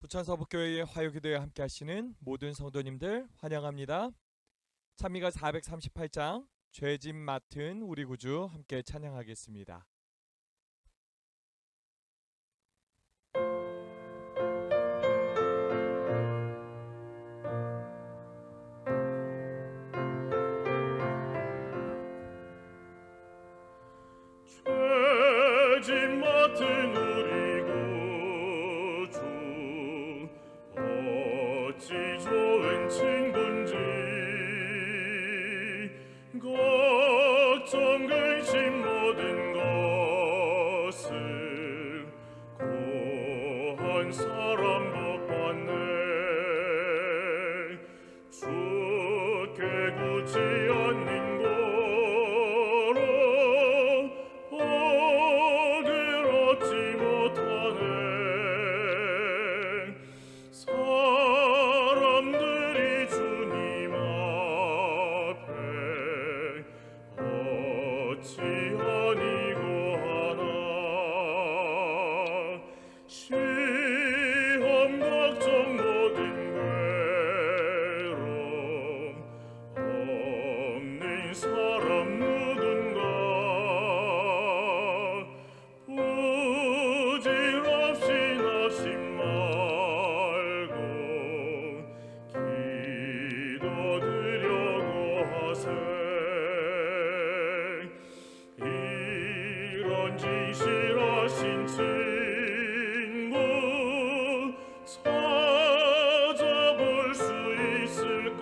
부천서북교회의 화요기도에 함께 하시는 모든 성도님들 환영합니다. 찬미가 438장 죄짐 맡은 우리 구주 함께 찬양하겠습니다. 죄짐 맡은 우리 구주 어찌 좋은 친군지 걱정 근심 모든 것을 고한 사람 복 받네 주께 굳이 않는 복을 얻지 못하네 사람들이 주님 앞에 어찌 아니고 하나 시험 걱정 모든 괴로움 없는 사람 누군가 부질없이 낙심 말고 기도드려고 하세 이런 진실하신 친구 찾아볼 수 있을까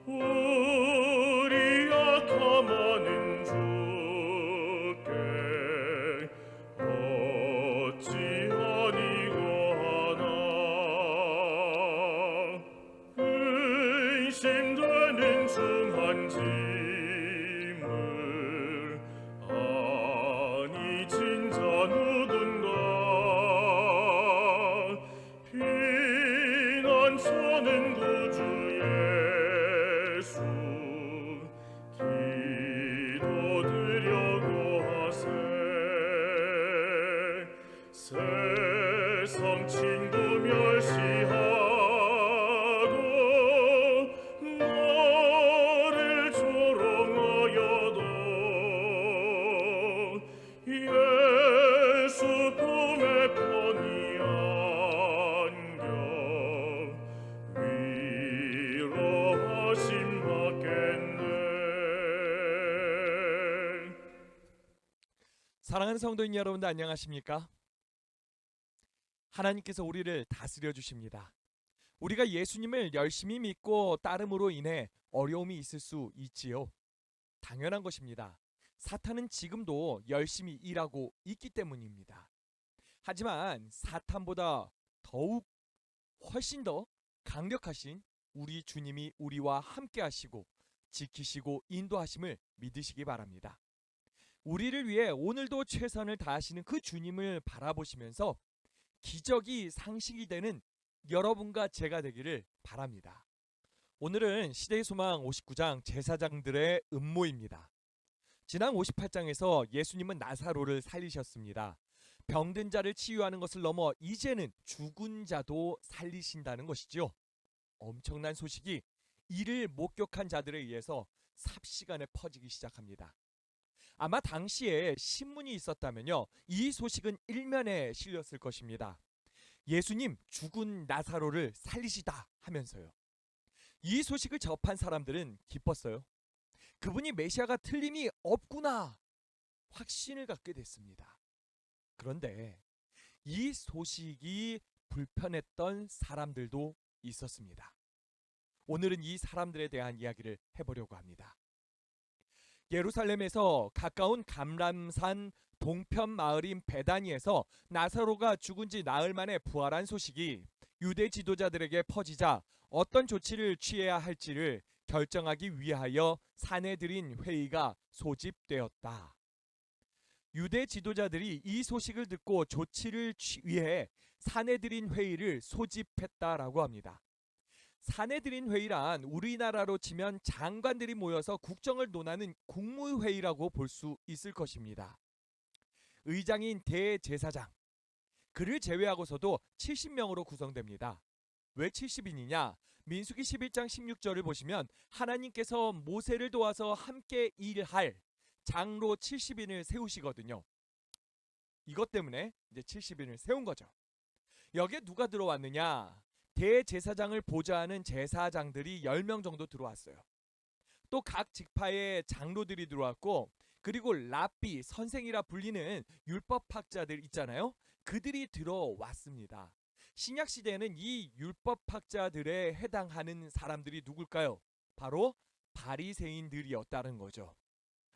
우리 약함하는 주께 어찌 아니고 하나 근심되는 중한 짐을 아니 진짜 누군가 피난처는 구주 예수 기도드려고 하세 세상 친구 멸시하고 나를 조롱하여도 예수 품에 편히 안겨 위로하심 받겠네. 사랑하는 성도님 여러분들 안녕하십니까? 하나님께서 우리를 다스려 주십니다. 우리가 예수님을 열심히 믿고 따름으로 인해 어려움이 있을 수 있지요. 당연한 것입니다. 사탄은 지금도 열심히 일하고 있기 때문입니다. 하지만 사탄보다 더욱 훨씬 더 강력하신 우리 주님이 우리와 함께 하시고 지키시고 인도하심을 믿으시기 바랍니다. 우리를 위해 오늘도 최선을 다하시는 그 주님을 바라보시면서 기적이 상식이 되는 여러분과 제가 되기를 바랍니다. 오늘은 시대의 소망 59장 제사장들의 음모입니다. 지난 58장에서 예수님은 나사로를 살리셨습니다. 병든 자를 치유하는 것을 넘어 이제는 죽은 자도 살리신다는 것이죠. 엄청난 소식이 이를 목격한 자들에 의해서 삽시간에 퍼지기 시작합니다. 아마 당시에 신문이 있었다면요, 이 소식은 일면에 실렸을 것입니다. 예수님 죽은 나사로를 살리시다 하면서요. 이 소식을 접한 사람들은 기뻤어요. 그분이 메시아가 틀림이 없구나 확신을 갖게 됐습니다. 그런데 이 소식이 불편했던 사람들도 있었습니다. 오늘은 이 사람들에 대한 이야기를 해보려고 합니다. 예루살렘에서 가까운 감람산 동편 마을인 베다니에서 나사로가 죽은 지 나흘 만에 부활한 소식이 유대 지도자들에게 퍼지자 어떤 조치를 취해야 할지를 결정하기 위하여 사내들인 회의가 소집되었다. 유대 지도자들이 이 소식을 듣고 조치를 위해 사내들인 회의를 소집했다라고 합니다. 사내들인 회의란 우리나라로 치면 장관들이 모여서 국정을 논하는 국무회의라고 볼 수 있을 것입니다. 의장인 대제사장, 그를 제외하고서도 70명으로 구성됩니다. 왜 70인이냐? 민수기 11장 16절을 보시면 하나님께서 모세를 도와서 함께 일할 장로 70인을 세우시거든요. 이것 때문에 이제 70인을 세운 거죠. 여기에 누가 들어왔느냐? 대제사장을 보좌하는 제사장들이 10명 정도 들어왔어요. 또 각 직파의 장로들이 들어왔고, 그리고 랍비 선생이라 불리는 율법학자들 있잖아요. 그들이 들어왔습니다. 신약 시대에는 이 율법학자들에 해당하는 사람들이 누굴까요? 바로 바리새인들이었다는 거죠.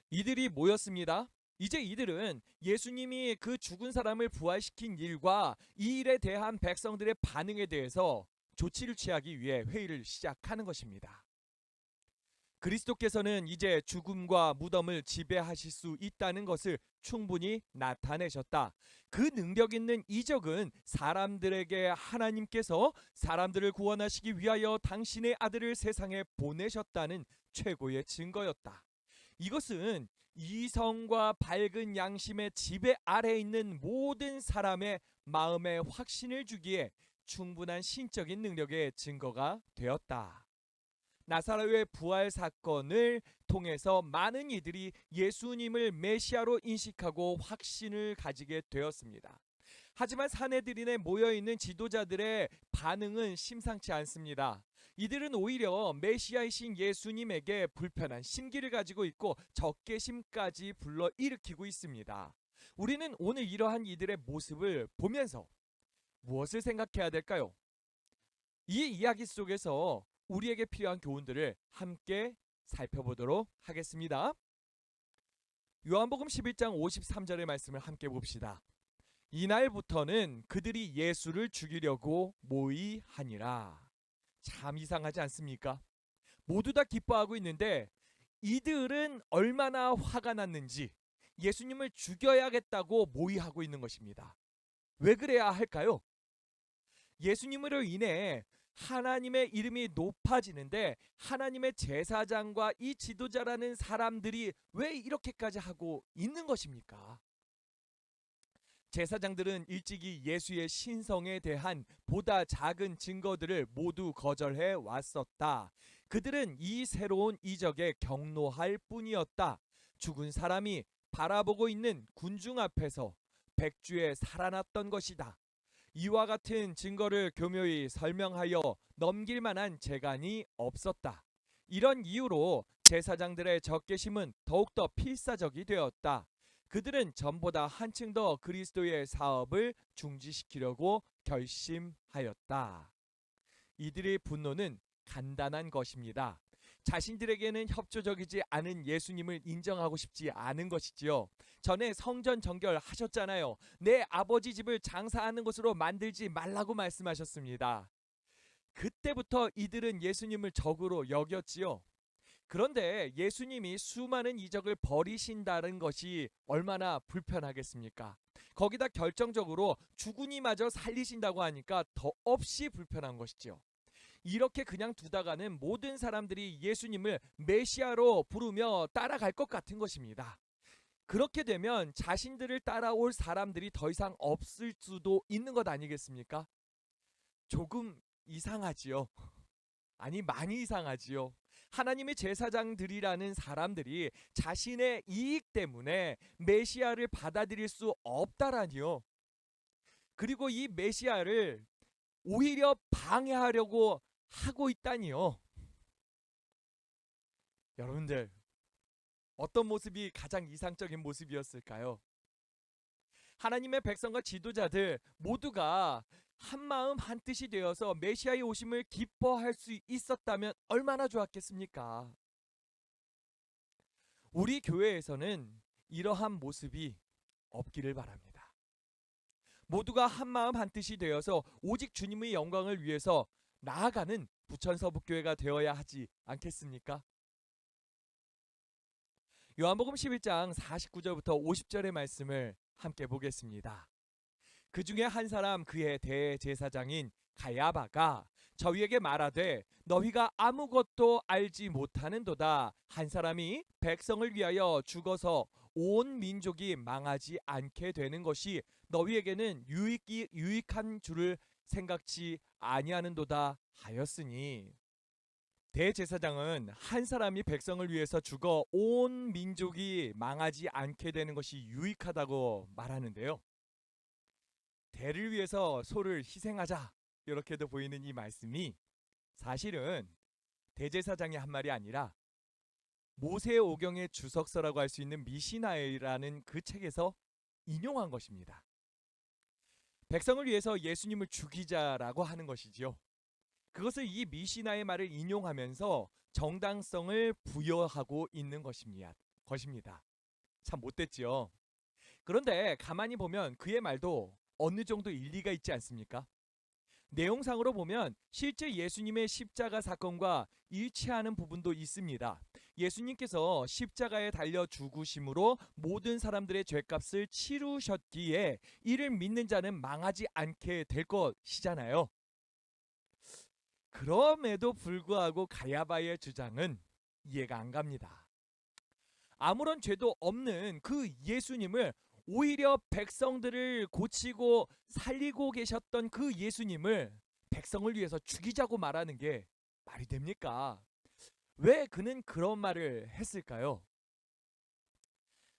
이들이 모였습니다. 이제 이들은 예수님이 그 죽은 사람을 부활시킨 일과 이 일에 대한 백성들의 반응에 대해서 조치를 취하기 위해 회의를 시작하는 것입니다. 그리스도께서는 이제 죽음과 무덤을 지배하실 수 있다는 것을 충분히 나타내셨다. 그 능력 있는 이적은 사람들에게 하나님께서 사람들을 구원하시기 위하여 당신의 아들을 세상에 보내셨다는 최고의 증거였다. 이것은 이성과 밝은 양심의 지배 아래에 있는 모든 사람의 마음에 확신을 주기에 충분한 신적인 능력의 증거가 되었다. 나사로의 부활 사건을 통해서 많은 이들이 예수님을 메시아로 인식하고 확신을 가지게 되었습니다. 하지만 사내들인에 모여있는 지도자들의 반응은 심상치 않습니다. 이들은 오히려 메시아이신 예수님에게 불편한 심기를 가지고 있고 적개심까지 불러일으키고 있습니다. 우리는 오늘 이러한 이들의 모습을 보면서 무엇을 생각해야 될까요? 이 이야기 속에서 우리에게 필요한 교훈들을 함께 살펴보도록 하겠습니다. 요한복음 11장 53절의 말씀을 함께 봅시다. 이날부터는 그들이 예수를 죽이려고 모의하니라. 참 이상하지 않습니까? 모두 다 기뻐하고 있는데 이들은 얼마나 화가 났는지 예수님을 죽여야겠다고 모의하고 있는 것입니다. 왜 그래야 할까요? 예수님으로 인해 하나님의 이름이 높아지는데 하나님의 제사장과 이 지도자라는 사람들이 왜 이렇게까지 하고 있는 것입니까? 제사장들은 일찍이 예수의 신성에 대한 보다 작은 증거들을 모두 거절해 왔었다. 그들은 이 새로운 이적에 경노할 뿐이었다. 죽은 사람이 바라보고 있는 군중 앞에서 백주에 살아났던 것이다. 이와 같은 증거를 교묘히 설명하여 넘길 만한 재간이 없었다. 이런 이유로 제사장들의 적개심은 더욱더 필사적이 되었다. 그들은 전보다 한층 더 그리스도의 사업을 중지시키려고 결심하였다. 이들의 분노는 간단한 것입니다. 자신들에게는 협조적이지 않은 예수님을 인정하고 싶지 않은 것이지요. 전에 성전 정결하셨잖아요. 내 아버지 집을 장사하는 곳으로 만들지 말라고 말씀하셨습니다. 그때부터 이들은 예수님을 적으로 여겼지요. 그런데 예수님이 수많은 이적을 벌이신다는 것이 얼마나 불편하겠습니까? 거기다 결정적으로 죽은이마저 살리신다고 하니까 더없이 불편한 것이죠. 이렇게 그냥 두다가는 모든 사람들이 예수님을 메시아로 부르며 따라갈 것 같은 것입니다. 그렇게 되면 자신들을 따라올 사람들이 더 이상 없을 수도 있는 것 아니겠습니까? 조금 이상하지요. 아니, 많이 이상하지요. 하나님의 제사장들이라는 사람들이 자신의 이익 때문에 메시아를 받아들일 수 없다라니요. 그리고 이 메시아를 오히려 방해하려고 하고 있다니요. 여러분들, 어떤 모습이 가장 이상적인 모습이었을까요? 하나님의 백성과 지도자들 모두가 한마음 한뜻이 되어서 메시아의 오심을 기뻐할 수 있었다면 얼마나 좋았겠습니까? 우리 교회에서는 이러한 모습이 없기를 바랍니다. 모두가 한마음 한뜻이 되어서 오직 주님의 영광을 위해서 나아가는 부천서북교회가 되어야 하지 않겠습니까? 요한복음 11장 49절부터 50절의 말씀을 함께 보겠습니다. 그 중에 한 사람, 그의 대제사장인 가야바가 저희에게 말하되 너희가 아무것도 알지 못하는도다. 한 사람이 백성을 위하여 죽어서 온 민족이 망하지 않게 되는 것이 너희에게는 유익한 줄을 생각지 아니하는도다 하였으니, 대제사장은 한 사람이 백성을 위해서 죽어 온 민족이 망하지 않게 되는 것이 유익하다고 말하는데요. 대를 위해서 소를 희생하자, 이렇게도 보이는 이 말씀이 사실은 대제사장이 한 말이 아니라 모세오경의 주석서라고 할 수 있는 미시나이라는 그 책에서 인용한 것입니다. 백성을 위해서 예수님을 죽이자라고 하는 것이지요. 그것을 이 미시나의 말을 인용하면서 정당성을 부여하고 있는 것입니다. 참 못됐지요. 그런데 가만히 보면 그의 말도 어느 정도 일리가 있지 않습니까? 내용상으로 보면 실제 예수님의 십자가 사건과 일치하는 부분도 있습니다. 예수님께서 십자가에 달려 죽으심으로 모든 사람들의 죄값을 치르셨기에 이를 믿는 자는 망하지 않게 될 것이잖아요. 그럼에도 불구하고 가야바의 주장은 이해가 안 갑니다. 아무런 죄도 없는 그 예수님을, 오히려 백성들을 고치고 살리고 계셨던 그 예수님을 백성을 위해서 죽이자고 말하는 게 말이 됩니까? 왜 그는 그런 말을 했을까요?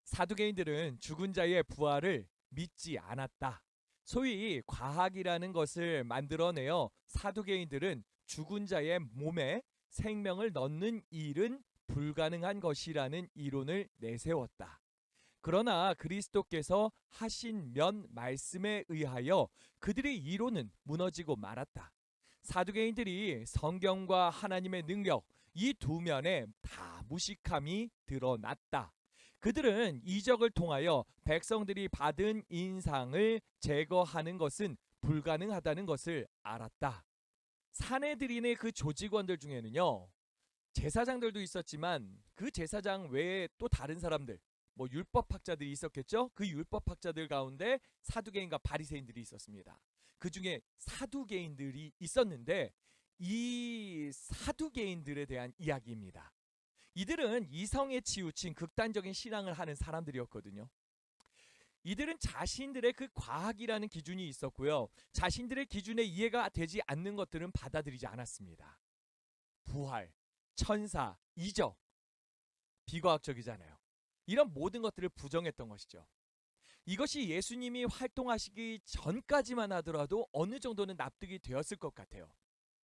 사두개인들은 죽은 자의 부활을 믿지 않았다. 소위 과학이라는 것을 만들어내어 사두개인들은 죽은 자의 몸에 생명을 넣는 일은 불가능한 것이라는 이론을 내세웠다. 그러나 그리스도께서 하신 면 말씀에 의하여 그들의 이론은 무너지고 말았다. 사두개인들이 성경과 하나님의 능력, 이 두 면에 다 무식함이 드러났다. 그들은 이적을 통하여 백성들이 받은 인상을 제거하는 것은 불가능하다는 것을 알았다. 사내들인의 그 조직원들 중에는요, 제사장들도 있었지만 그 제사장 외에 또 다른 사람들, 뭐 율법학자들이 있었겠죠. 그 율법학자들 가운데 사두개인과 바리새인들이 있었습니다. 그 중에 사두개인들이 있었는데, 이 사두개인들에 대한 이야기입니다. 이들은 이성에 치우친 극단적인 신앙을 하는 사람들이었거든요. 이들은 자신들의 그 과학이라는 기준이 있었고요. 자신들의 기준에 이해가 되지 않는 것들은 받아들이지 않았습니다. 부활, 천사, 이적, 비과학적이잖아요. 이런 모든 것들을 부정했던 것이죠. 이것이 예수님이 활동하시기 전까지만 하더라도 어느 정도는 납득이 되었을 것 같아요.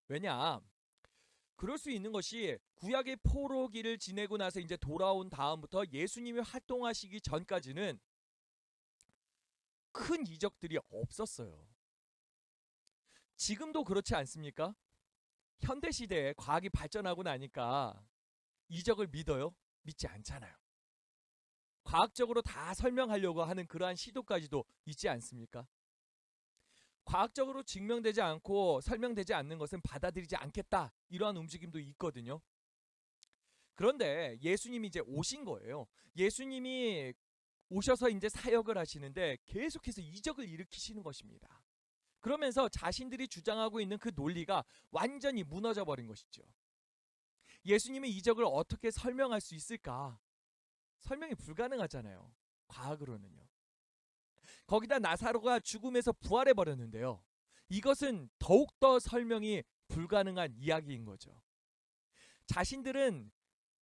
왜냐? 그럴 수 있는 것이 구약의 포로기를 지내고 나서 이제 돌아온 다음부터 예수님이 활동하시기 전까지는 큰 이적들이 없었어요. 지금도 그렇지 않습니까? 현대 시대에 과학이 발전하고 나니까 이적을 믿어요? 믿지 않잖아요. 과학적으로 다 설명하려고 하는 그러한 시도까지도 있지 않습니까? 과학적으로 증명되지 않고 설명되지 않는 것은 받아들이지 않겠다, 이러한 움직임도 있거든요. 그런데 예수님이 이제 오신 거예요. 예수님이 오셔서 이제 사역을 하시는데 계속해서 이적을 일으키시는 것입니다. 그러면서 자신들이 주장하고 있는 그 논리가 완전히 무너져 버린 것이죠. 예수님의 이적을 어떻게 설명할 수 있을까? 설명이 불가능하잖아요. 과학으로는요. 거기다 나사로가 죽음에서 부활해 버렸는데요. 이것은 더욱더 설명이 불가능한 이야기인 거죠. 자신들은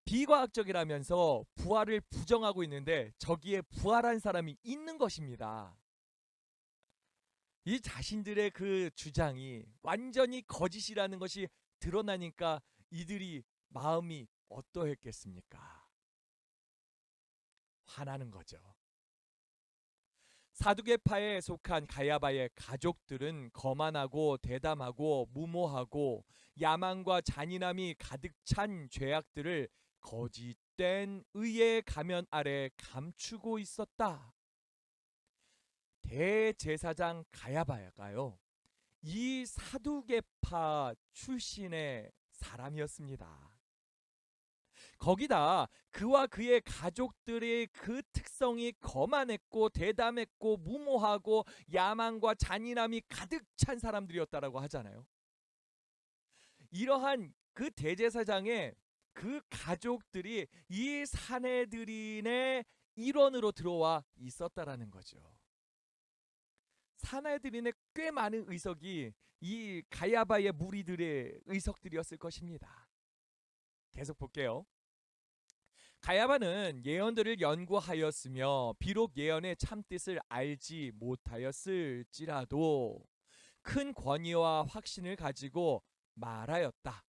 비과학적이라면서 부활을 부정하고 있는데 저기에 부활한 사람이 있는 것입니다. 이 자신들의 그 주장이 완전히 거짓이라는 것이 드러나니까 이들이 마음이 어떠했겠습니까? 화나는 거죠. 사두개파에 속한 가야바의 가족들은 거만하고 대담하고 무모하고 야망과 잔인함이 가득 찬 죄악들을 거짓된 의의 가면 아래 감추고 있었다. 대제사장 가야바가요, 이 사두개파 출신의 사람이었습니다. 거기다 그와 그의 가족들의 그 특성이 거만했고 대담했고 무모하고 야망과 잔인함이 가득 찬 사람들이었다라고 하잖아요. 이러한 그 대제사장의 그 가족들이 이 사내들인의 일원으로 들어와 있었다라는 거죠. 사내들인의 꽤 많은 의석이 이 가야바의 무리들의 의석들이었을 것입니다. 계속 볼게요. 가야바는 예언들을 연구하였으며 비록 예언의 참뜻을 알지 못하였을지라도 큰 권위와 확신을 가지고 말하였다.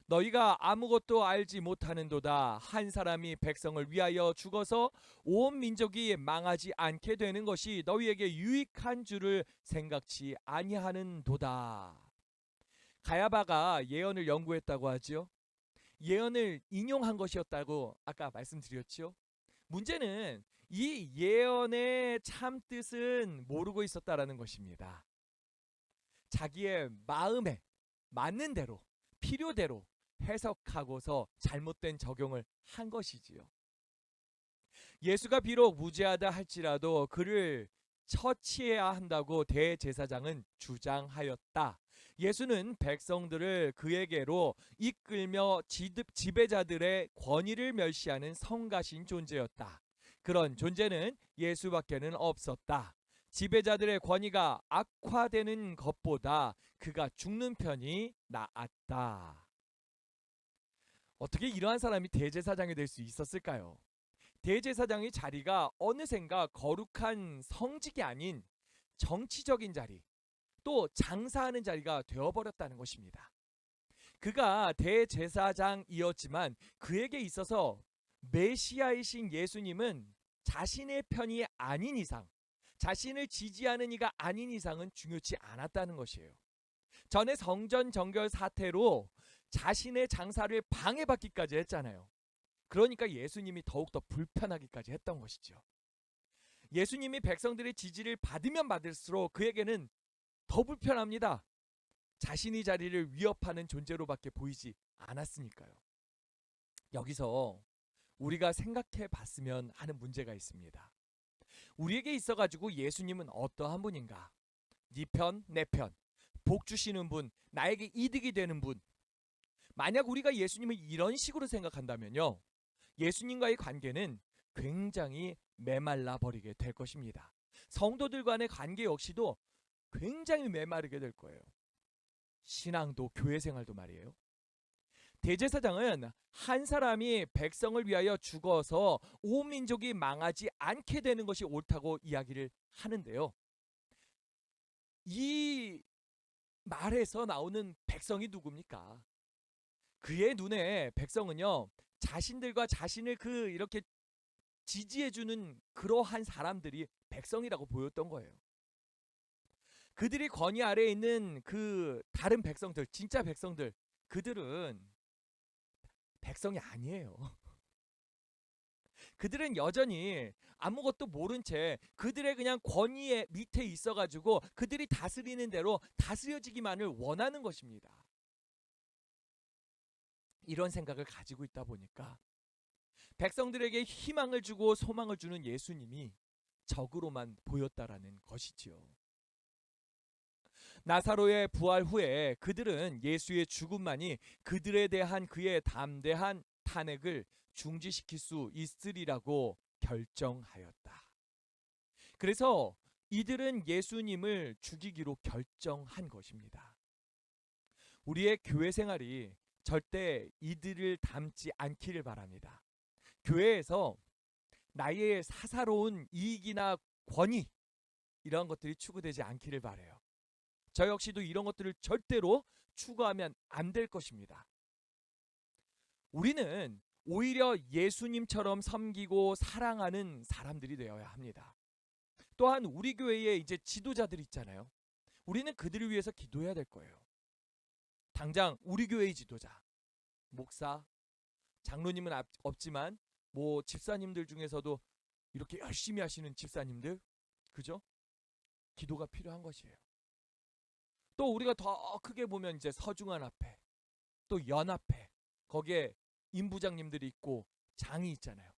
너희가 아무것도 알지 못하는도다. 한 사람이 백성을 위하여 죽어서 온 민족이 망하지 않게 되는 것이 너희에게 유익한 줄을 생각지 아니하는도다. 가야바가 예언을 연구했다고 하지요. 예언을 인용한 것이었다고 아까 말씀드렸죠. 문제는 이 예언의 참 뜻은 모르고 있었다라는 것입니다. 자기의 마음에 맞는 대로 필요대로 해석하고서 잘못된 적용을 한 것이지요. 예수가 비록 무죄하다 할지라도 그를 처치해야 한다고 대제사장은 주장하였다. 예수는 백성들을 그에게로 이끌며 지배자들의 권위를 멸시하는 성가신 존재였다. 그런 존재는 예수밖에는 없었다. 지배자들의 권위가 악화되는 것보다 그가 죽는 편이 나았다. 어떻게 이러한 사람이 대제사장이 될 수 있었을까요? 대제사장의 자리가 어느샌가 거룩한 성직이 아닌 정치적인 자리, 또 장사하는 자리가 되어버렸다는 것입니다. 그가 대제사장이었지만 그에게 있어서 메시아이신 예수님은 자신의 편이 아닌 이상, 자신을 지지하는 이가 아닌 이상은 중요치 않았다는 것이에요. 전에 성전 정결 사태로 자신의 장사를 방해받기까지 했잖아요. 그러니까 예수님이 더욱더 불편하기까지 했던 것이죠. 예수님이 백성들의 지지를 받으면 받을수록 그에게는 더 불편합니다. 자신의 자리를 위협하는 존재로밖에 보이지 않았으니까요. 여기서 우리가 생각해 봤으면 하는 문제가 있습니다. 우리에게 있어가지고 예수님은 어떠한 분인가? 네 편, 내 편, 복 주시는 분, 나에게 이득이 되는 분. 만약 우리가 예수님을 이런 식으로 생각한다면요, 예수님과의 관계는 굉장히 메말라 버리게 될 것입니다. 성도들 간의 관계 역시도 굉장히 메마르게 될 거예요. 신앙도 교회 생활도 말이에요. 대제사장은 한 사람이 백성을 위하여 죽어서 온 민족이 망하지 않게 되는 것이 옳다고 이야기를 하는데요. 이 말에서 나오는 백성이 누굽니까? 그의 눈에 백성은요, 자신들과 자신을 이렇게 지지해주는 그러한 사람들이 백성이라고 보였던 거예요. 그들이 권위 아래에 있는 그 다른 백성들, 진짜 백성들, 그들은 백성이 아니에요. 그들은 여전히 아무것도 모른 채 그들의 그냥 권위의 밑에 있어가지고 그들이 다스리는 대로 다스려지기만을 원하는 것입니다. 이런 생각을 가지고 있다 보니까 백성들에게 희망을 주고 소망을 주는 예수님이 적으로만 보였다라는 것이지요. 나사로의 부활 후에 그들은 예수의 죽음만이 그들에 대한 그의 담대한 탄핵을 중지시킬 수 있으리라고 결정하였다. 그래서 이들은 예수님을 죽이기로 결정한 것입니다. 우리의 교회 생활이 절대 이들을 닮지 않기를 바랍니다. 교회에서 나의 사사로운 이익이나 권위, 이런 것들이 추구되지 않기를 바라요. 저 역시도 이런 것들을 절대로 추구하면 안 될 것입니다. 우리는 오히려 예수님처럼 섬기고 사랑하는 사람들이 되어야 합니다. 또한 우리 교회에 이제 지도자들 있잖아요. 우리는 그들을 위해서 기도해야 될 거예요. 당장 우리 교회의 지도자, 목사, 장로님은 없지만 뭐 집사님들 중에서도 이렇게 열심히 하시는 집사님들, 그죠? 기도가 필요한 것이에요. 또 우리가 더 크게 보면 이제 서중환 앞에, 또 연합회, 거기에 임부장님들이 있고 장이 있잖아요.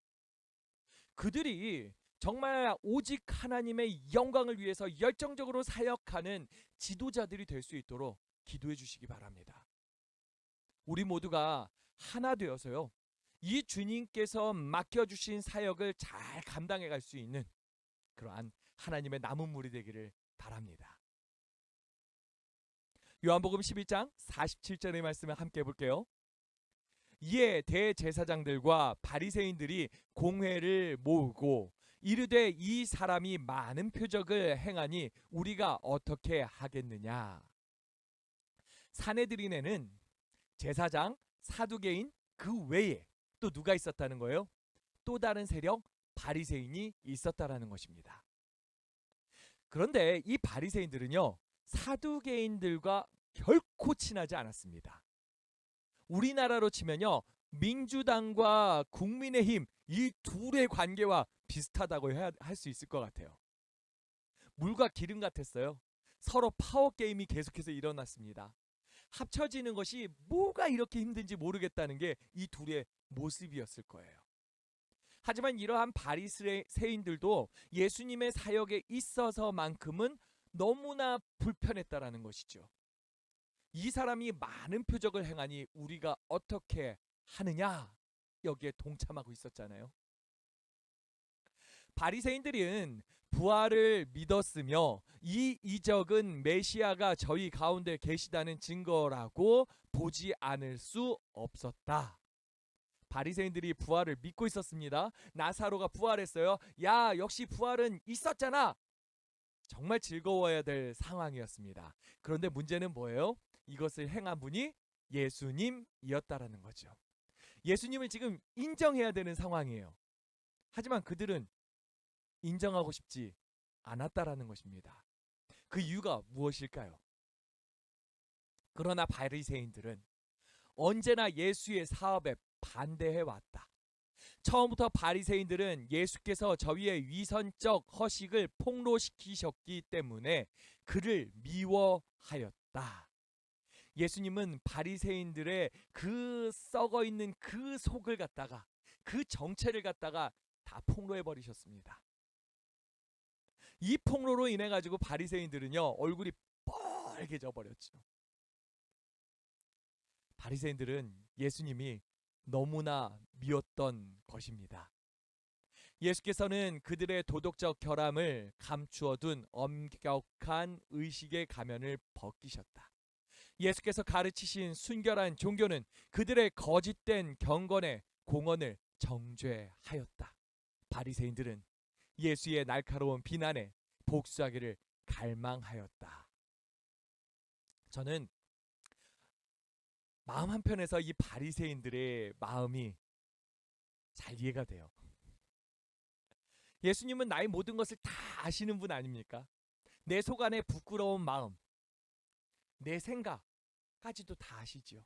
그들이 정말 오직 하나님의 영광을 위해서 열정적으로 사역하는 지도자들이 될 수 있도록 기도해 주시기 바랍니다. 우리 모두가 하나 되어서요, 이 주님께서 맡겨주신 사역을 잘 감당해 갈 수 있는 그러한 하나님의 남은 무리 되기를 바랍니다. 요한복음 11장 47절의 말씀을 함께 볼게요. 이에 대제사장들과 바리새인들이 공회를 모으고 이르되 이 사람이 많은 표적을 행하니 우리가 어떻게 하겠느냐. 사내들인에는 제사장, 사두개인 그 외에 또 누가 있었다는 거예요? 또 다른 세력 바리새인이 있었다라는 것입니다. 그런데 이 바리새인들은요, 사두개인들과 결코 친하지 않았습니다. 우리나라로 치면요, 민주당과 국민의힘 이 둘의 관계와 비슷하다고 할 수 있을 것 같아요. 물과 기름 같았어요. 서로 파워 게임이 계속해서 일어났습니다. 합쳐지는 것이 뭐가 이렇게 힘든지 모르겠다는 게 이 둘의 모습이었을 거예요. 하지만 이러한 바리새인들도 예수님의 사역에 있어서만큼은 너무나 불편했다라는 것이죠. 이 사람이 많은 표적을 행하니 우리가 어떻게 하느냐, 여기에 동참하고 있었잖아요. 바리새인들은 부활을 믿었으며 이 이적은 메시아가 저희 가운데 계시다는 증거라고 보지 않을 수 없었다. 바리새인들이 부활을 믿고 있었습니다. 나사로가 부활했어요. 야, 역시 부활은 있었잖아. 정말 즐거워야 될 상황이었습니다. 그런데 문제는 뭐예요? 이것을 행한 분이 예수님이었다라는 거죠. 예수님을 지금 인정해야 되는 상황이에요. 하지만 그들은 인정하고 싶지 않았다라는 것입니다. 그 이유가 무엇일까요? 그러나 바리새인들은 언제나 예수의 사업에 반대해 왔다. 처음부터 바리새인들은 예수께서 저희의 위선적 허식을 폭로시키셨기 때문에 그를 미워하였다. 예수님은 바리새인들의 그 썩어 있는 그 속을 갖다가, 그 정체를 갖다가 다 폭로해 버리셨습니다. 이 폭로로 인해 가지고 바리새인들은요, 얼굴이 빨개져 버렸죠. 바리새인들은 예수님이 너무나 미웠던 것입니다. 예수께서는 그들의 도덕적 결함을 감추어둔 엄격한 의식의 가면을 벗기셨다. 예수께서 가르치신 순결한 종교는 그들의 거짓된 경건의 공언을 정죄하였다. 바리새인들은 예수의 날카로운 비난에 복수하기를 갈망하였다. 저는 마음 한편에서 이 바리새인들의 마음이 잘 이해가 돼요. 예수님은 나의 모든 것을 다 아시는 분 아닙니까? 내 속 안에 부끄러운 마음, 내 생각까지도 다 아시지요.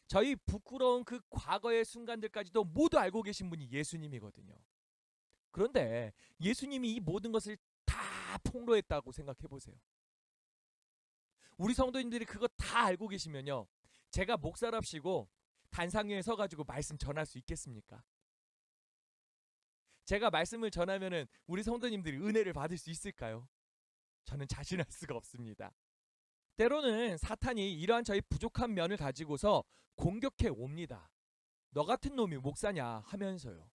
저희 부끄러운 그 과거의 순간들까지도 모두 알고 계신 분이 예수님이거든요. 그런데 예수님이 이 모든 것을 다 폭로했다고 생각해 보세요. 우리 성도님들이 그거 다 알고 계시면요, 제가 목사랍시고 단상 위에 서가지고 말씀 전할 수 있겠습니까? 제가 말씀을 전하면은 우리 성도님들이 은혜를 받을 수 있을까요? 저는 자신할 수가 없습니다. 때로는 사탄이 이러한 저희 부족한 면을 가지고서 공격해 옵니다. 너 같은 놈이 목사냐 하면서요.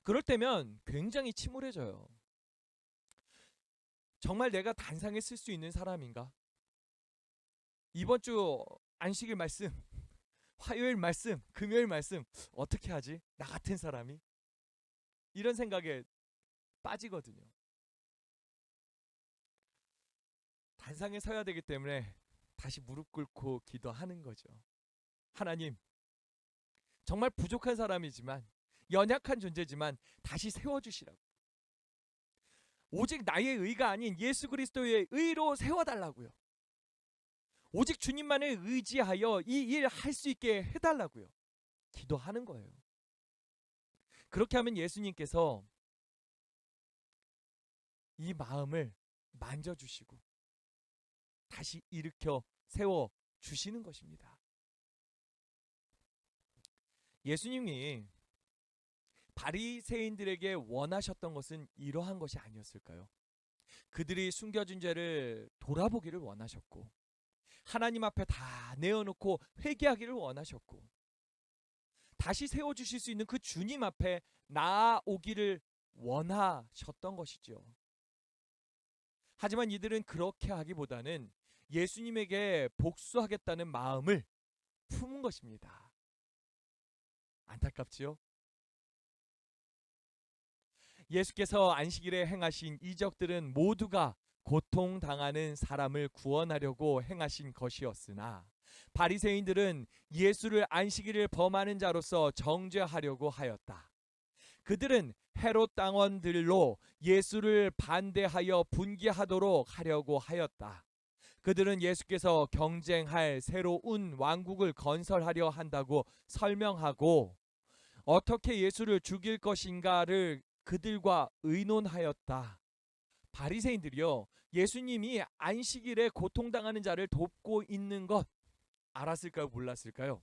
그럴 때면 굉장히 침울해져요. 정말 내가 단상에 쓸 수 있는 사람인가? 이번 주 안식일 말씀, 화요일 말씀, 금요일 말씀 어떻게 하지? 나 같은 사람이? 이런 생각에 빠지거든요. 단상에 서야 되기 때문에 다시 무릎 꿇고 기도하는 거죠. 하나님, 정말 부족한 사람이지만, 연약한 존재지만 다시 세워주시라고. 오직 나의 의가 아닌 예수 그리스도의 의로 세워달라고요. 오직 주님만을 의지하여 이 일 할 수 있게 해달라고요. 기도하는 거예요. 그렇게 하면 예수님께서 이 마음을 만져주시고 다시 일으켜 세워주시는 것입니다. 예수님이 바리새인들에게 원하셨던 것은 이러한 것이 아니었을까요? 그들이 숨겨진 죄를 돌아보기를 원하셨고, 하나님 앞에 다 내어놓고 회개하기를 원하셨고, 다시 세워주실 수 있는 그 주님 앞에 나아오기를 원하셨던 것이죠. 하지만 이들은 그렇게 하기보다는 예수님에게 복수하겠다는 마음을 품은 것입니다. 안타깝지요? 예수께서 안식일에 행하신 이적들은 모두가 고통당하는 사람을 구원하려고 행하신 것이었으나 바리새인들은 예수를 안식일을 범하는 자로서 정죄하려고 하였다. 그들은 헤롯 당원들로 예수를 반대하여 분개하도록 하려고 하였다. 그들은 예수께서 경쟁할 새로운 왕국을 건설하려 한다고 설명하고 어떻게 예수를 죽일 것인가를 그들과 의논하였다. 바리새인들이요, 예수님이 안식일에 고통당하는 자를 돕고 있는 것 알았을까요, 몰랐을까요?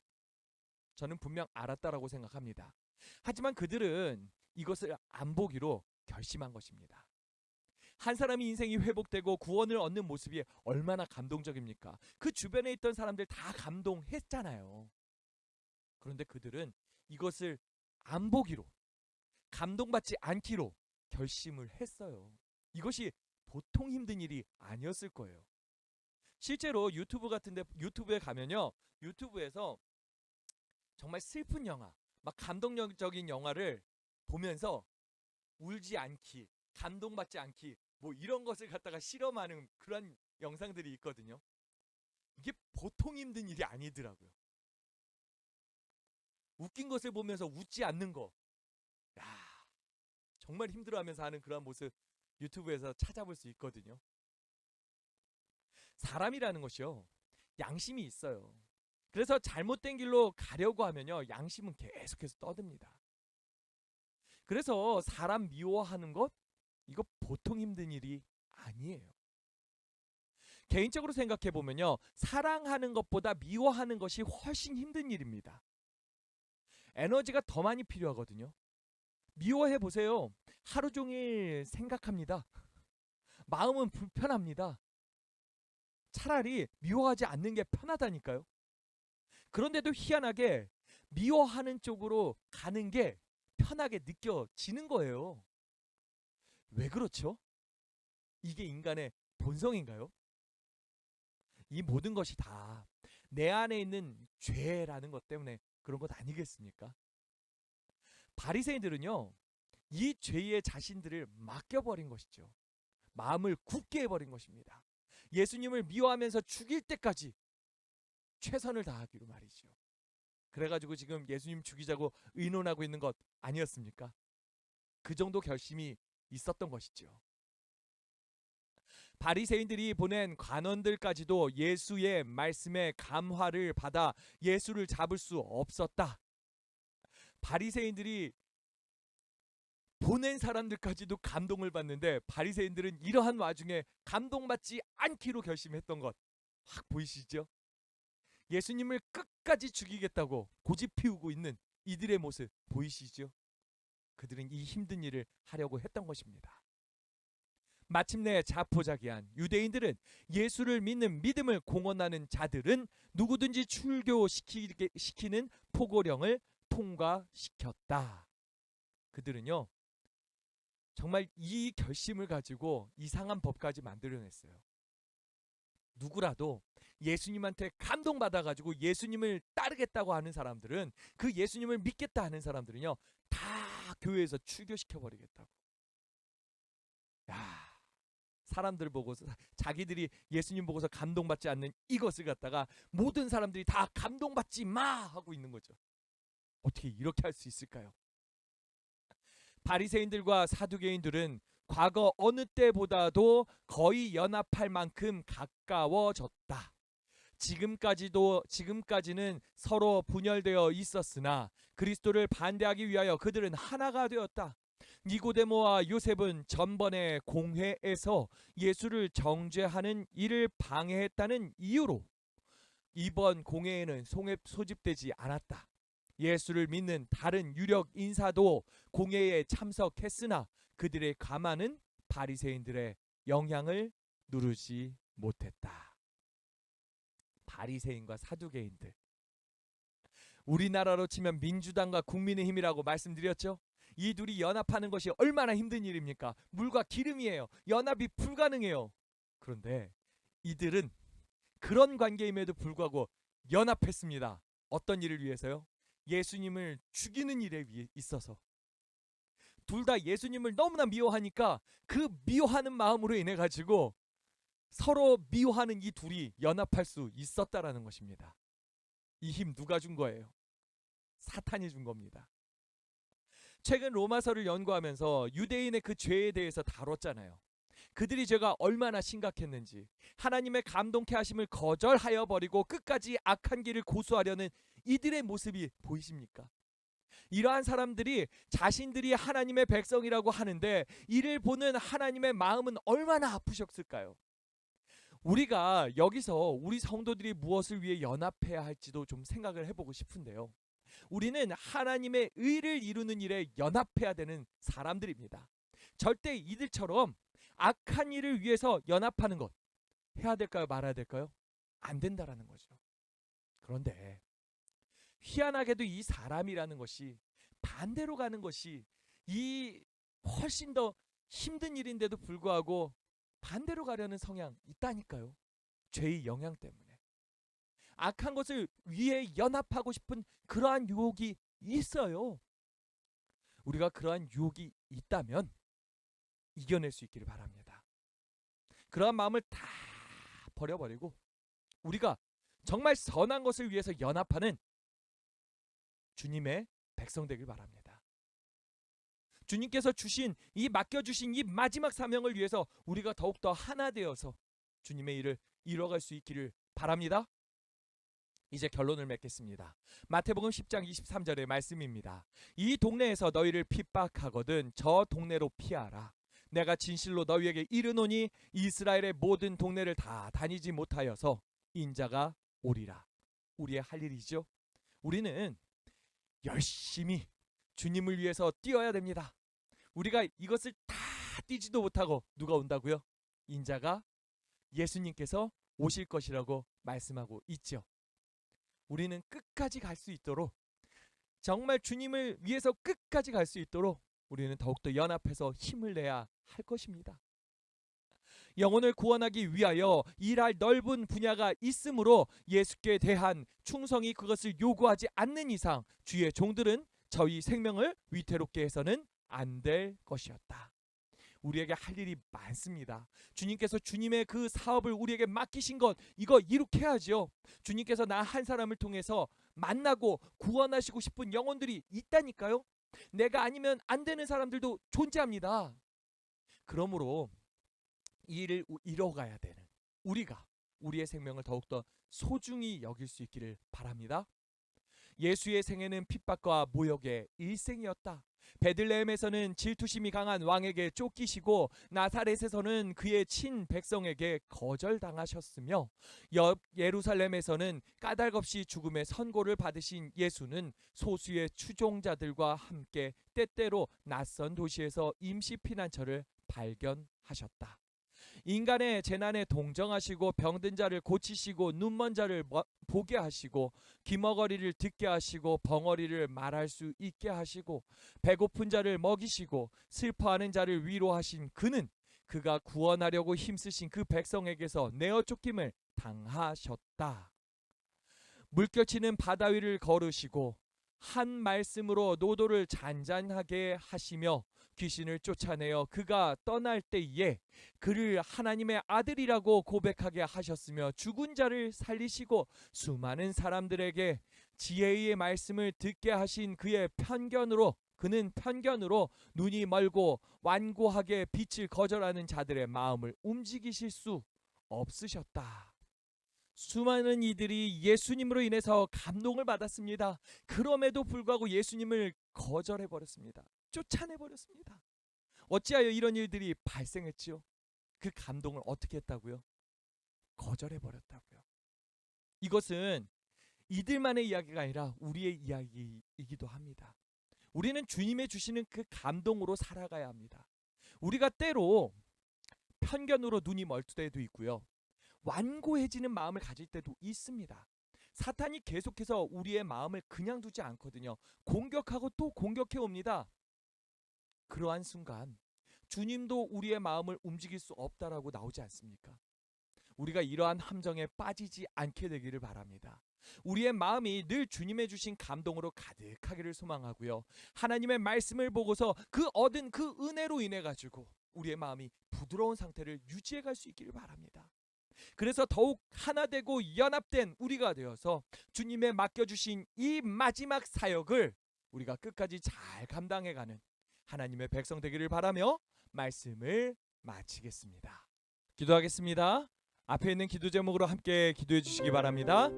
저는 분명 알았다라고 생각합니다. 하지만 그들은 이것을 안 보기로 결심한 것입니다. 한 사람이 인생이 회복되고 구원을 얻는 모습이 얼마나 감동적입니까? 그 주변에 있던 사람들 다 감동했잖아요. 그런데 그들은 이것을 안 보기로, 감동받지 않기로 결심을 했어요. 이것이 보통 힘든 일이 아니었을 거예요. 실제로 유튜브에 가면요, 유튜브에서 정말 슬픈 영화, 막 감동적인 영화를 보면서 울지 않기, 감동받지 않기, 뭐 이런 것을 갖다가 실험하는 그런 영상들이 있거든요. 이게 보통 힘든 일이 아니더라고요. 웃긴 것을 보면서 웃지 않는 거, 야, 정말 힘들어하면서 하는 그런 모습 유튜브에서 찾아볼 수 있거든요. 사람이라는 것이요, 양심이 있어요. 그래서 잘못된 길로 가려고 하면요, 양심은 계속해서 떠듭니다. 그래서 사람 미워하는 것, 이거 보통 힘든 일이 아니에요. 개인적으로 생각해 보면요, 사랑하는 것보다 미워하는 것이 훨씬 힘든 일입니다. 에너지가 더 많이 필요하거든요. 미워해 보세요. 하루 종일 생각합니다. 마음은 불편합니다. 차라리 미워하지 않는 게 편하다니까요. 그런데도 희한하게 미워하는 쪽으로 가는 게 편하게 느껴지는 거예요. 왜 그렇죠? 이게 인간의 본성인가요? 이 모든 것이 다 내 안에 있는 죄라는 것 때문에 그런 것 아니겠습니까? 바리새인들은요, 이 죄에 자신들을 맡겨버린 것이죠. 마음을 굳게 해버린 것입니다. 예수님을 미워하면서 죽일 때까지 최선을 다하기로 말이죠. 그래가지고 지금 예수님 죽이자고 의논하고 있는 것 아니었습니까? 그 정도 결심이 있었던 것이죠. 바리새인들이 보낸 관원들까지도 예수의 말씀에 감화를 받아 예수를 잡을 수 없었다. 바리새인들이 보낸 사람들까지도 감동을 받는데 바리새인들은 이러한 와중에 감동받지 않기로 결심했던 것 확 보이시죠? 예수님을 끝까지 죽이겠다고 고집 피우고 있는 이들의 모습 보이시죠? 그들은 이 힘든 일을 하려고 했던 것입니다. 마침내 자포자기한 유대인들은 예수를 믿는 믿음을 공언하는 자들은 누구든지 출교시키는 포고령을 통과시켰다. 그들은요, 정말 이 결심을 가지고 이상한 법까지 만들어냈어요. 누구라도 예수님한테 감동받아가지고 예수님을 따르겠다고 하는 사람들은, 그 예수님을 믿겠다 하는 사람들은요, 다 교회에서 출교시켜버리겠다고. 야, 사람들 보고서, 자기들이 예수님 보고서 감동받지 않는 이것을 갖다가 모든 사람들이 다 감동받지 마 하고 있는 거죠. 어떻게 이렇게 할 수 있을까요? 바리새인들과 사두개인들은 과거 어느 때보다도 거의 연합할 만큼 가까워졌다. 지금까지는 서로 분열되어 있었으나 그리스도를 반대하기 위하여 그들은 하나가 되었다. 니고데모와 요셉은 전번의 공회에서 예수를 정죄하는 일을 방해했다는 이유로 이번 공회에는 소집되지 않았다. 예수를 믿는 다른 유력 인사도 공회에 참석했으나 그들의 가만은 바리새인들의 영향을 누르지 못했다. 바리새인과 사두개인들, 우리나라로 치면 민주당과 국민의힘이라고 말씀드렸죠. 이 둘이 연합하는 것이 얼마나 힘든 일입니까? 물과 기름이에요. 연합이 불가능해요. 그런데 이들은 그런 관계임에도 불구하고 연합했습니다. 어떤 일을 위해서요? 예수님을 죽이는 일에 있어서. 둘 다 예수님을 너무나 미워하니까 그 미워하는 마음으로 인해 가지고 서로 미워하는 이 둘이 연합할 수 있었다라는 것입니다. 이 힘 누가 준 거예요? 사탄이 준 겁니다. 최근 로마서를 연구하면서 유대인의 그 죄에 대해서 다뤘잖아요. 그들이 죄가 얼마나 심각했는지, 하나님의 감동케 하심을 거절하여 버리고 끝까지 악한 길을 고수하려는 이들의 모습이 보이십니까? 이러한 사람들이 자신들이 하나님의 백성이라고 하는데 이를 보는 하나님의 마음은 얼마나 아프셨을까요? 우리가 여기서 우리 성도들이 무엇을 위해 연합해야 할지도 좀 생각을 해보고 싶은데요. 우리는 하나님의 의를 이루는 일에 연합해야 되는 사람들입니다. 절대 이들처럼 악한 일을 위해서 연합하는 것 해야 될까요? 말아야 될까요? 안 된다라는 거죠. 그런데 희한하게도 이 사람이라는 것이 반대로 가는 것이 이 훨씬 더 힘든 일인데도 불구하고 반대로 가려는 성향 있다니까요. 죄의 영향 때문에. 악한 것을 위해 연합하고 싶은 그러한 유혹이 있어요. 우리가 그러한 유혹이 있다면 이겨낼 수 있기를 바랍니다. 그러한 마음을 다 버려버리고 우리가 정말 선한 것을 위해서 연합하는 주님의 백성 되길 바랍니다. 주님께서 주신 이 맡겨주신 이 마지막 사명을 위해서 우리가 더욱더 하나 되어서 주님의 일을 이뤄갈 수 있기를 바랍니다. 이제 결론을 맺겠습니다. 마태복음 10장 23절의 말씀입니다. 이 동네에서 너희를 핍박하거든 저 동네로 피하라. 내가 진실로 너희에게 이르노니 이스라엘의 모든 동네를 다 다니지 못하여서 인자가 오리라. 우리의 할 일이죠. 우리는 열심히 주님을 위해서 뛰어야 됩니다. 우리가 이것을 다 뛰지도 못하고 누가 온다고요? 인자가 예수님께서 오실 것이라고 말씀하고 있죠. 우리는 끝까지 갈 수 있도록 정말 주님을 위해서 끝까지 갈 수 있도록 우리는 더욱더 연합해서 힘을 내야 할 것입니다. 영혼을 구원하기 위하여 일할 넓은 분야가 있으므로 예수께 대한 충성이 그것을 요구하지 않는 이상 주의 종들은 저희 생명을 위태롭게 해서는 안 될 것이었다. 우리에게 할 일이 많습니다. 주님께서 주님의 그 사업을 우리에게 맡기신 것 이거 이룩해야죠. 주님께서 나 한 사람을 통해서 만나고 구원하시고 싶은 영혼들이 있다니까요. 내가 아니면 안 되는 사람들도 존재합니다. 그러므로 이 일을 이뤄가야 되는 우리가 우리의 생명을 더욱더 소중히 여길 수 있기를 바랍니다. 예수의 생애는 핍박과 모욕의 일생이었다. 베들레헴에서는 질투심이 강한 왕에게 쫓기시고 나사렛에서는 그의 친 백성에게 거절당하셨으며 예루살렘에서는 까닭없이 죽음의 선고를 받으신 예수는 소수의 추종자들과 함께 때때로 낯선 도시에서 임시 피난처를 발견하셨다. 인간의 재난에 동정하시고 병든 자를 고치시고 눈먼 자를 보게 하시고 귀머거리를 듣게 하시고 벙어리를 말할 수 있게 하시고 배고픈 자를 먹이시고 슬퍼하는 자를 위로하신 그는 그가 구원하려고 힘쓰신 그 백성에게서 내어 쫓김을 당하셨다. 물결치는 바다 위를 걸으시고 한 말씀으로 노도를 잔잔하게 하시며 귀신을 쫓아내어 그가 떠날 때에 그를 하나님의 아들이라고 고백하게 하셨으며 죽은 자를 살리시고 수많은 사람들에게 지혜의 말씀을 듣게 하신 그의 그는 편견으로 눈이 멀고 완고하게 빛을 거절하는 자들의 마음을 움직이실 수 없으셨다. 수많은 이들이 예수님으로 인해서 감동을 받았습니다. 그럼에도 불구하고 예수님을 거절해버렸습니다. 쫓아내버렸습니다. 어찌하여 이런 일들이 발생했지요? 그 감동을 어떻게 했다고요? 거절해버렸다고요. 이것은 이들만의 이야기가 아니라 우리의 이야기이기도 합니다. 우리는 주님의 주시는 그 감동으로 살아가야 합니다. 우리가 때로 편견으로 눈이 멀 때도 있고요. 완고해지는 마음을 가질 때도 있습니다. 사탄이 계속해서 우리의 마음을 그냥 두지 않거든요. 공격하고 또 공격해 옵니다. 그러한 순간 주님도 우리의 마음을 움직일 수 없다라고 나오지 않습니까? 우리가 이러한 함정에 빠지지 않게 되기를 바랍니다. 우리의 마음이 늘 주님의 주신 감동으로 가득하기를 소망하고요. 하나님의 말씀을 보고서 그 얻은 그 은혜로 인해 가지고 우리의 마음이 부드러운 상태를 유지해 갈 수 있기를 바랍니다. 그래서 더욱 하나 되고 연합된 우리가 되어서 주님의 맡겨주신 이 마지막 사역을 우리가 끝까지 잘 감당해가는 하나님의 백성 되기를 바라며 말씀을 마치겠습니다. 기도하겠습니다. 앞에 있는 기도 제목으로 함께 기도해 주시기 바랍니다.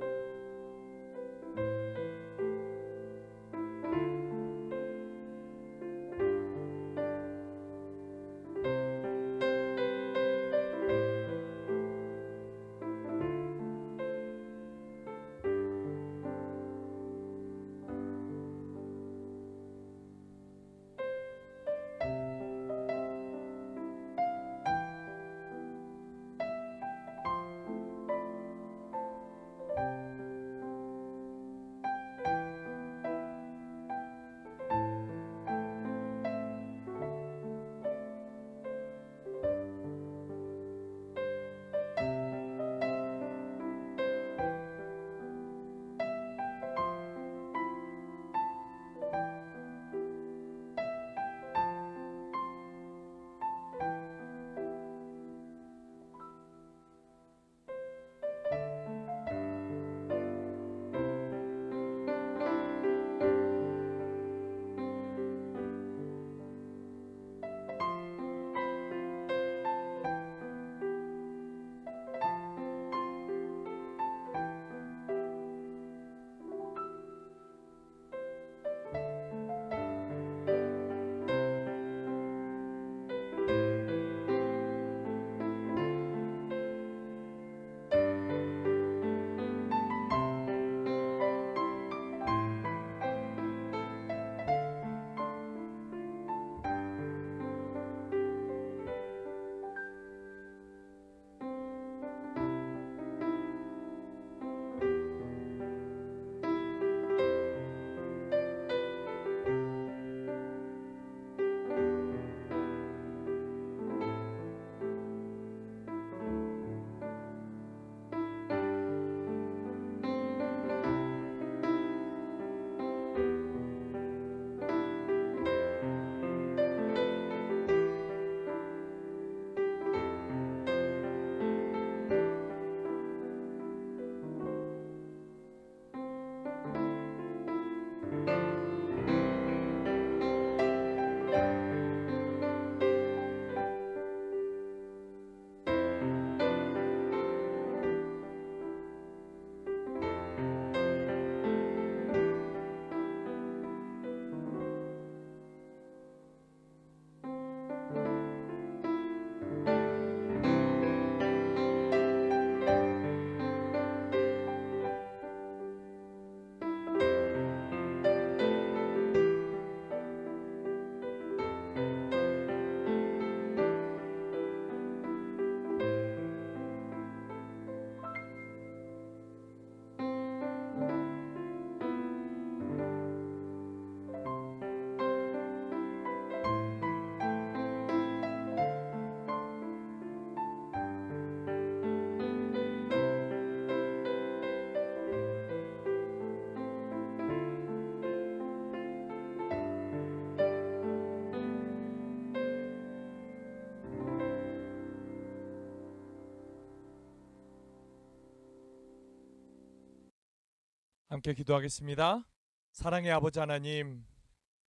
함께 기도하겠습니다. 사랑의 아버지 하나님,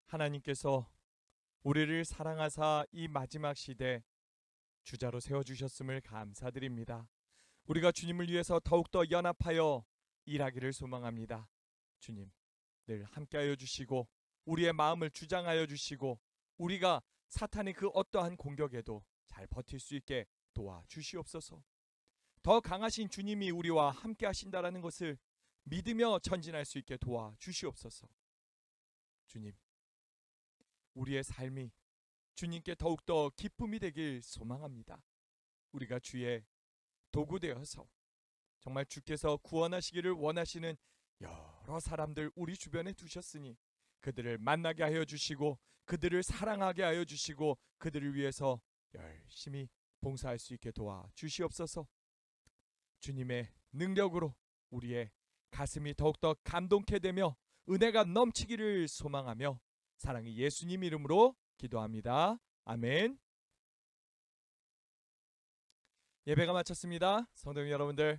하나님께서 우리를 사랑하사 이 마지막 시대 주자로 세워주셨음을 감사드립니다. 우리가 주님을 위해서 더욱더 연합하여 일하기를 소망합니다. 주님, 늘 함께하여 주시고 우리의 마음을 주장하여 주시고 우리가 사탄의 그 어떠한 공격에도 잘 버틸 수 있게 도와주시옵소서. 더 강하신 주님이 우리와 함께 하신다라는 것을 믿으며 전진할 수 있게 도와주시옵소서. 주님, 우리의 삶이 주님께 더욱더 기쁨이 되길 소망합니다. 우리가 주의 도구 되어서 정말 주께서 구원하시기를 원하시는 여러 사람들 우리 주변에 두셨으니 그들을 만나게 하여 주시고 그들을 사랑하게 하여 주시고 그들을 위해서 열심히 봉사할 수 있게 도와 주시옵소서. 주님의 능력으로 우리의 가슴이 더욱더 감동케 되며 은혜가 넘치기를 소망하며 사랑의 예수님 이름으로 기도합니다. 아멘. 예배가 마쳤습니다. 성도 여러분들,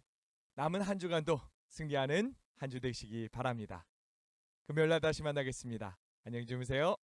남은 한 주간도 승리하는 한 주 되시기 바랍니다. 금요일날 다시 만나겠습니다. 안녕히 주무세요.